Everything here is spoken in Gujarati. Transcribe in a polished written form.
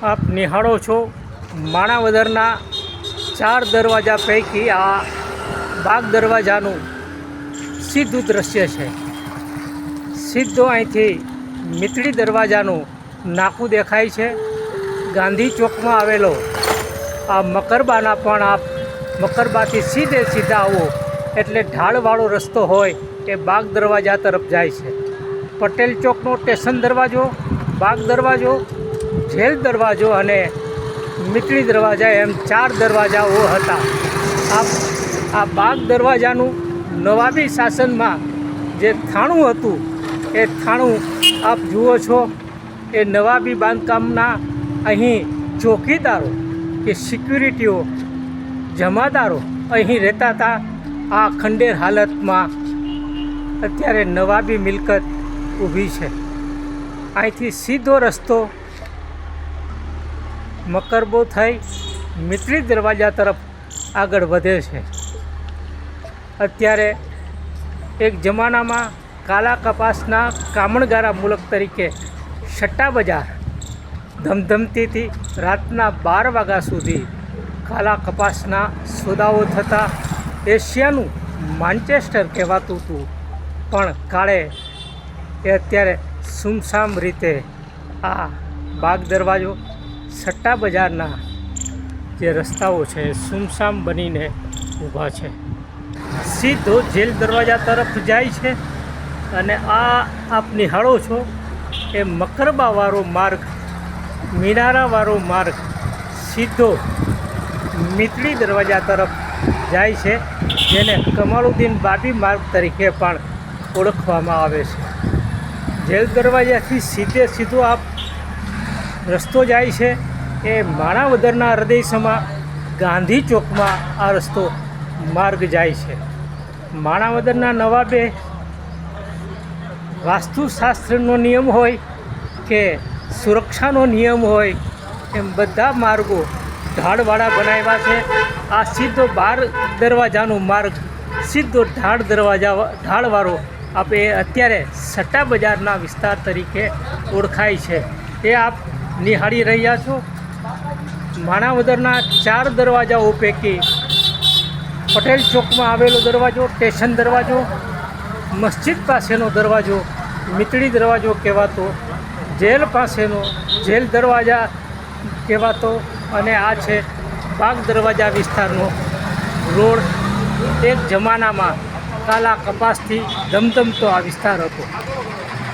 આપ નિહાળો છો માણાવદરના 4 દરવાજા પૈકી આ બાગ દરવાજાનું સીધું દ્રશ્ય છે। સીધો અહીંથી મીતળી દરવાજાનું નાકું દેખાય છે। ગાંધી ચોકમાં આવેલો આ મકરબાના પણ આપ મકરબાથી સીધા આવો એટલે ઢાળવાળો રસ્તો હોય એ બાગ દરવાજા તરફ જાય છે। પટેલ ચોકનો સ્ટેશન દરવાજો, બાગ દરવાજો, જેલ દરવાજો અને મીતળી દરવાજા એમ 4 દરવાજાઓ હતા। આ બાગ દરવાજાનું નવાબી શાસનમાં જે થાણું હતું એ થાણું આપ જુઓ છો। એ નવાબી બાંધકામના અહીં ચોકીદારો કે સિક્યુરિટીઓ, જમાદારો અહીં રહેતા હતા। આ ખંડેર હાલતમાં અત્યારે નવાબી મિલકત ઊભી છે। અહીંથી સીધો રસ્તો મકરબો થઈ મીતળી દરવાજા તરફ આગળ વધે છે। અત્યારે એક જમાનામાં કાલા કપાસના કામણગારા મુલક તરીકે સટ્ટા બજાર ધમધમતી હતી। રાતના 12 વાગ્યા સુધી કાલા કપાસના સોદાઓ થતા। એશિયાનું માન્ચેસ્ટર કહેવાતું હતું, પણ કાળે એ અત્યારે સુમસામ રીતે આ બાગ દરવાજો સટ્ટા બજારના જે રસ્તાઓ છે સુમસામ બનીને ઊભા છે। સીધો જેલ દરવાજા તરફ જાય છે અને આ આપ નિહાળો છો એ મકરબાવાળો માર્ગ, મિનારાવાળો માર્ગ સીધો મીતળી દરવાજા તરફ જાય છે, જેને કમાલુદ્દીન બાબી માર્ગ તરીકે પણ ઓળખવામાં આવે છે। જેલ દરવાજાથી સીધો આપ રસ્તો જાય છે એ માણાવદરના હૃદયસમા ગાંધી ચોકમાં આ રસ્તો માર્ગ જાય છે। માણાવદરના નવાબે વાસ્તુશાસ્ત્રનો નિયમ હોય કે સુરક્ષાનો નિયમ હોય એમ બધા માર્ગો ઢાળવાળા બનાવ્યા છે। આ સીધો 12 દરવાજાનો માર્ગ સીધો ઢાળવાળો આપણે અત્યારે સટ્ટા બજારના વિસ્તાર તરીકે ઓળખાય છે। એ આપ નિહાળી રહ્યા છો। માણાવદરના 4 દરવાજાઓ પૈકી પટેલ ચોકમાં આવેલો દરવાજો, સ્ટેશન દરવાજો, મસ્જિદ પાસેનો દરવાજો મીતળી દરવાજો કહેવાતો, જેલ પાસેનો જેલ દરવાજા કહેવાતો અને આ છે બાગ દરવાજા વિસ્તારનો રોડ। એક જમાનામાં કાલા કપાસથી ધમધમતો આ વિસ્તાર હતો।